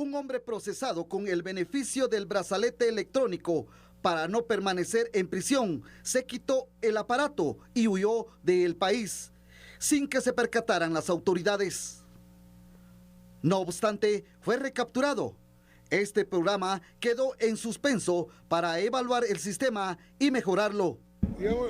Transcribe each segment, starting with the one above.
Un hombre procesado con el beneficio del brazalete electrónico para no permanecer en prisión se quitó el aparato y huyó del país sin que se percataran las autoridades. No obstante, fue recapturado. Este programa quedó en suspenso para evaluar el sistema y mejorarlo.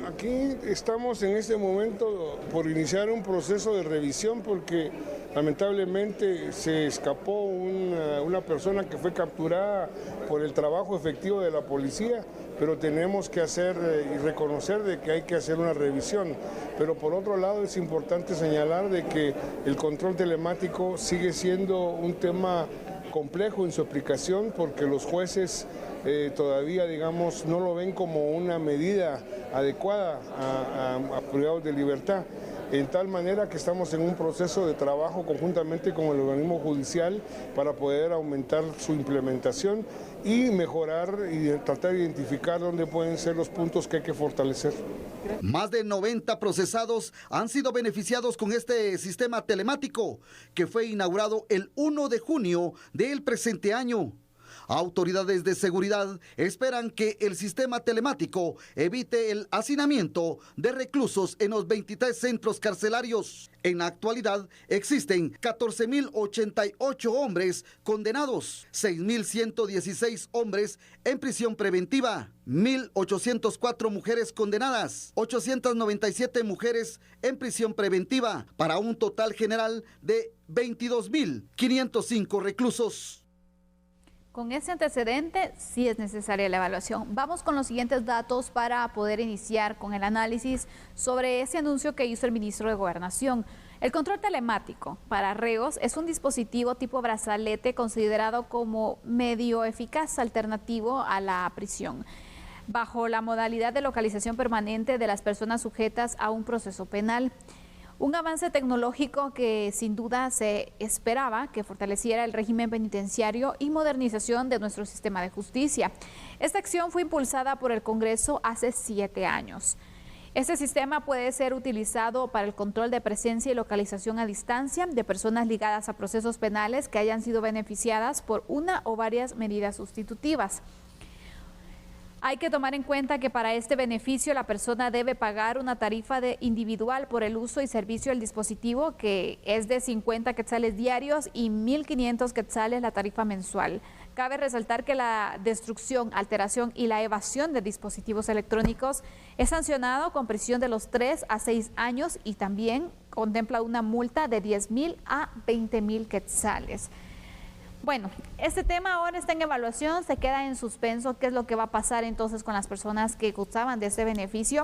Aquí estamos en este momento por iniciar un proceso de revisión porque lamentablemente se escapó una persona que fue capturada por el trabajo efectivo de la policía, pero tenemos que hacer y reconocer de que hay que hacer una revisión. Pero por otro lado es importante señalar de que el control telemático sigue siendo un tema complejo en su aplicación porque los jueces todavía, digamos, no lo ven como una medida adecuada a privados de libertad. En tal manera que estamos en un proceso de trabajo conjuntamente con el organismo judicial para poder aumentar su implementación y mejorar y tratar de identificar dónde pueden ser los puntos que hay que fortalecer. Más de 90 procesados han sido beneficiados con este sistema telemático que fue inaugurado el 1 de junio del presente año. Autoridades de seguridad esperan que el sistema telemático evite el hacinamiento de reclusos en los 23 centros carcelarios. En la actualidad existen 14.088 hombres condenados, 6.116 hombres en prisión preventiva, 1.804 mujeres condenadas, 897 mujeres en prisión preventiva, para un total general de 22.505 reclusos. Con ese antecedente, sí es necesaria la evaluación. Vamos con los siguientes datos para poder iniciar con el análisis sobre ese anuncio que hizo el ministro de Gobernación. El control telemático para reos es un dispositivo tipo brazalete considerado como medio eficaz alternativo a la prisión, bajo la modalidad de localización permanente de las personas sujetas a un proceso penal. Un avance tecnológico que sin duda se esperaba que fortaleciera el régimen penitenciario y modernización de nuestro sistema de justicia. Esta acción fue impulsada por el Congreso hace 7 años. Este sistema puede ser utilizado para el control de presencia y localización a distancia de personas ligadas a procesos penales que hayan sido beneficiadas por una o varias medidas sustitutivas. Hay que tomar en cuenta que para este beneficio la persona debe pagar una tarifa individual por el uso y servicio del dispositivo, que es de 50 quetzales diarios y 1.500 quetzales la tarifa mensual. Cabe resaltar que la destrucción, alteración y la evasión de dispositivos electrónicos es sancionado con prisión de los 3 a 6 años y también contempla una multa de 10.000 a 20.000 quetzales. Bueno, este tema ahora está en evaluación, se queda en suspenso. ¿Qué es lo que va a pasar entonces con las personas que gozaban de ese beneficio?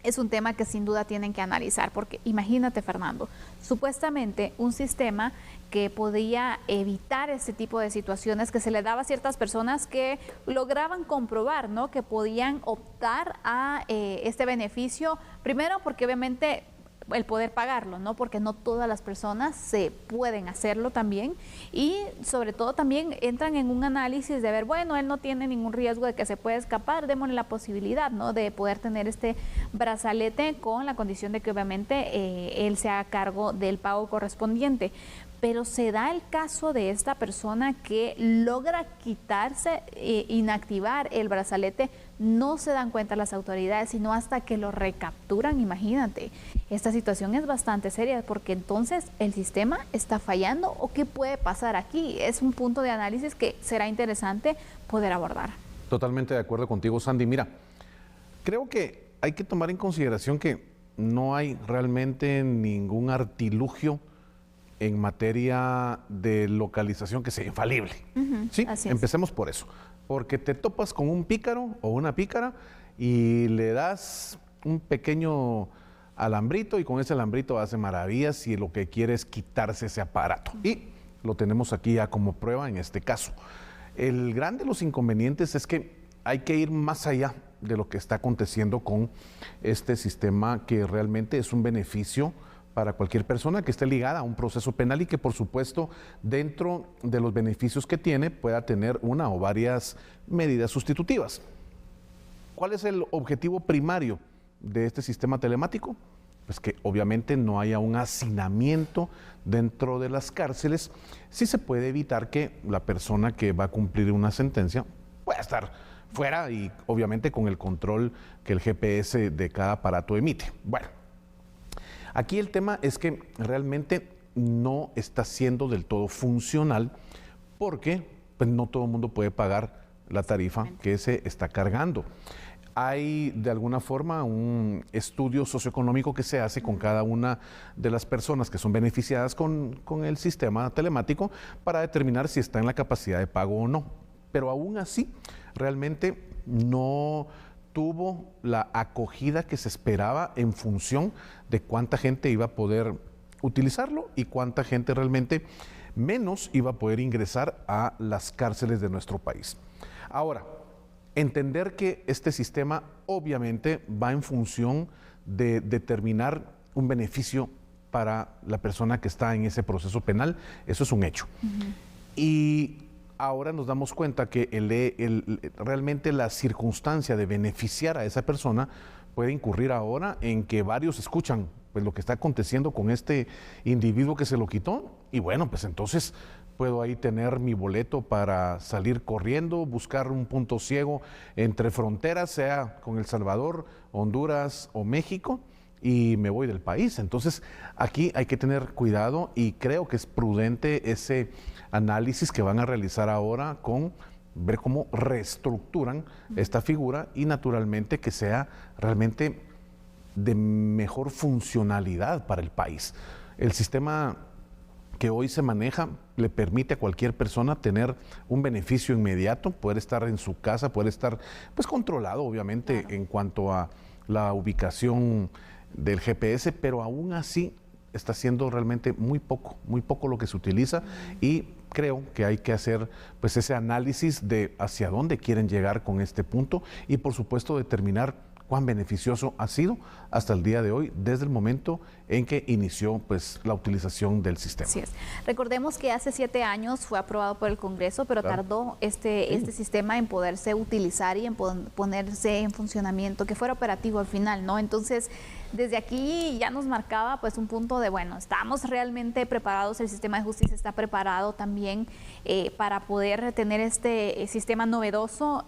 Es un tema que sin duda tienen que analizar, porque imagínate, Fernando, supuestamente un sistema que podía evitar ese tipo de situaciones que se le daba a ciertas personas que lograban comprobar, ¿no?, que podían optar a este beneficio, primero porque obviamente el poder pagarlo, ¿no?, porque no todas las personas se pueden hacerlo también, y sobre todo también entran en un análisis de ver, bueno, él no tiene ningún riesgo de que se pueda escapar, démosle la posibilidad, ¿no?, de poder tener este brazalete con la condición de que obviamente él se haga cargo del pago correspondiente. Pero se da el caso de esta persona que logra quitarse, inactivar el brazalete, no se dan cuenta las autoridades, sino hasta que lo recapturan. Imagínate, esta situación es bastante seria, porque entonces el sistema está fallando, o qué puede pasar aquí. Es un punto de análisis que será interesante poder abordar. Totalmente de acuerdo contigo, Sandy. Mira, creo que hay que tomar en consideración que no hay realmente ningún artilugio en materia de localización que sea infalible. ¿Sí? Empecemos por eso. Porque te topas con un pícaro o una pícara y le das un pequeño alambrito y con ese alambrito hace maravillas y lo que quiere es quitarse ese aparato. Y lo tenemos aquí ya como prueba en este caso. El gran de los inconvenientes es que hay que ir más allá de lo que está aconteciendo con este sistema, que realmente es un beneficio para cualquier persona que esté ligada a un proceso penal y que, por supuesto, dentro de los beneficios que tiene, pueda tener una o varias medidas sustitutivas. ¿Cuál es el objetivo primario de este sistema telemático? pues que obviamente no haya un hacinamiento dentro de las cárceles, sí se puede evitar que la persona que va a cumplir una sentencia pueda estar fuera y obviamente con el control que el GPS de cada aparato emite. Bueno, aquí el tema es que realmente no está siendo del todo funcional porque pues, no todo el mundo puede pagar la tarifa que se está cargando. Hay de alguna forma un estudio socioeconómico que se hace con cada una de las personas que son beneficiadas con el sistema telemático para determinar si está en la capacidad de pago o no. Pero aún así, realmente no tuvo la acogida que se esperaba en función de cuánta gente iba a poder utilizarlo y cuánta gente realmente menos iba a poder ingresar a las cárceles de nuestro país. Ahora, entender que este sistema obviamente va en función de determinar un beneficio para la persona que está en ese proceso penal, eso es un hecho. Y ahora nos damos cuenta que realmente la circunstancia de beneficiar a esa persona puede incurrir ahora en que varios escuchan pues, lo que está aconteciendo con este individuo que se lo quitó y bueno, pues entonces puedo ahí tener mi boleto para salir corriendo, buscar un punto ciego entre fronteras, sea con El Salvador, Honduras o México, y me voy del país. Entonces, aquí hay que tener cuidado y creo que es prudente ese análisis que van a realizar ahora con ver cómo reestructuran esta figura y naturalmente que sea realmente de mejor funcionalidad para el país. El sistema que hoy se maneja le permite a cualquier persona tener un beneficio inmediato, poder estar en su casa, poder estar pues controlado obviamente en cuanto a la ubicación del GPS, pero aún así está siendo realmente muy poco lo que se utiliza y creo que hay que hacer pues ese análisis de hacia dónde quieren llegar con este punto y por supuesto determinar cuán beneficioso ha sido hasta el día de hoy, desde el momento en que inició pues, la utilización del sistema. Así es. Recordemos que hace 7 años fue aprobado por el Congreso, pero tardó este sistema en poderse utilizar y en ponerse en funcionamiento, que fuera operativo al final, ¿no? Entonces, desde aquí ya nos marcaba pues un punto de, bueno, estamos realmente preparados, el sistema de justicia está preparado también para poder tener este sistema novedoso.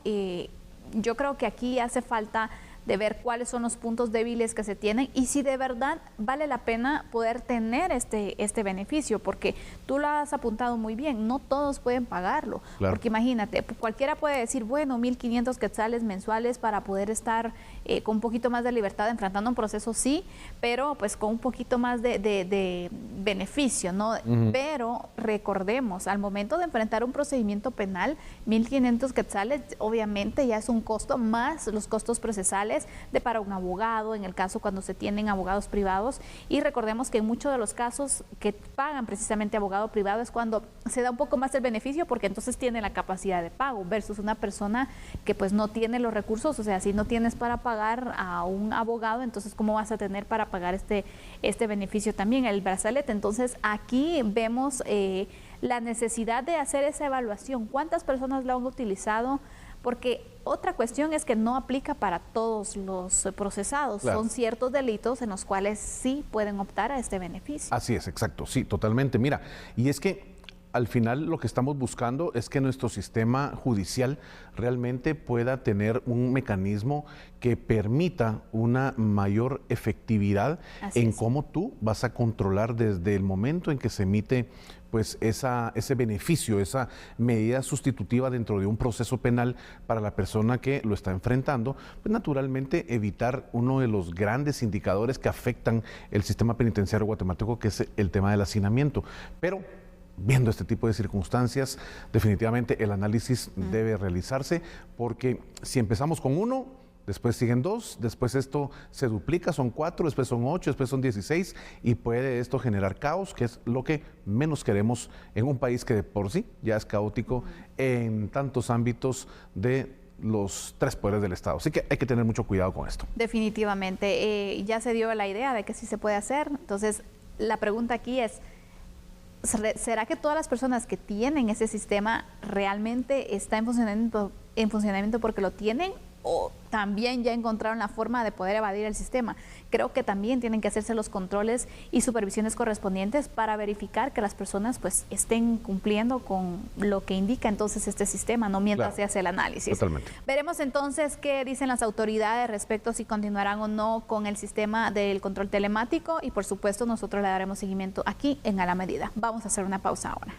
Yo creo que aquí hace falta de ver cuáles son los puntos débiles que se tienen y si de verdad vale la pena poder tener este beneficio, porque tú lo has apuntado muy bien, no todos pueden pagarlo, porque imagínate, cualquiera puede decir, bueno, 1,500 quetzales mensuales para poder estar con un poquito más de libertad enfrentando un proceso, sí, pero pues con un poquito más de beneficio, ¿no? Pero recordemos, al momento de enfrentar un procedimiento penal, 1,500 quetzales obviamente ya es un costo más los costos procesales para un abogado, en el caso cuando se tienen abogados privados, y recordemos que en muchos de los casos que pagan precisamente abogado privado es cuando se da un poco más el beneficio porque entonces tiene la capacidad de pago versus una persona que pues no tiene los recursos, o sea, si no tienes para pagar a un abogado, entonces ¿cómo vas a tener para pagar este beneficio también, el brazalete? Entonces aquí vemos la necesidad de hacer esa evaluación, cuántas personas lo han utilizado, porque otra cuestión es que no aplica para todos los procesados. Son ciertos delitos en los cuales sí pueden optar a este beneficio. Así es, exacto, sí, totalmente. Mira, y es que al final lo que estamos buscando es que nuestro sistema judicial realmente pueda tener un mecanismo que permita una mayor efectividad en cómo tú vas a controlar desde el momento en que se emite pues ese beneficio, esa medida sustitutiva dentro de un proceso penal para la persona que lo está enfrentando, pues naturalmente evitar uno de los grandes indicadores que afectan el sistema penitenciario guatemalteco, que es el tema del hacinamiento. Pero viendo este tipo de circunstancias, definitivamente el análisis debe realizarse, porque si empezamos con 1, después siguen 2, después esto se duplica, son 4, después son 8, después son 16 y puede esto generar caos, que es lo que menos queremos en un país que de por sí ya es caótico en tantos ámbitos de los 3 poderes del Estado. Así que hay que tener mucho cuidado con esto. Definitivamente, ya se dio la idea de que sí se puede hacer, entonces la pregunta aquí es, ¿será que todas las personas que tienen ese sistema realmente está en funcionamiento porque lo tienen? ¿O también ya encontraron la forma de poder evadir el sistema. Creo que también tienen que hacerse los controles y supervisiones correspondientes para verificar que las personas pues estén cumpliendo con lo que indica entonces este sistema, no mientras se hace el análisis. Totalmente. Veremos entonces qué dicen las autoridades respecto a si continuarán o no con el sistema del control telemático y por supuesto nosotros le daremos seguimiento aquí en A la Medida. Vamos a hacer una pausa ahora.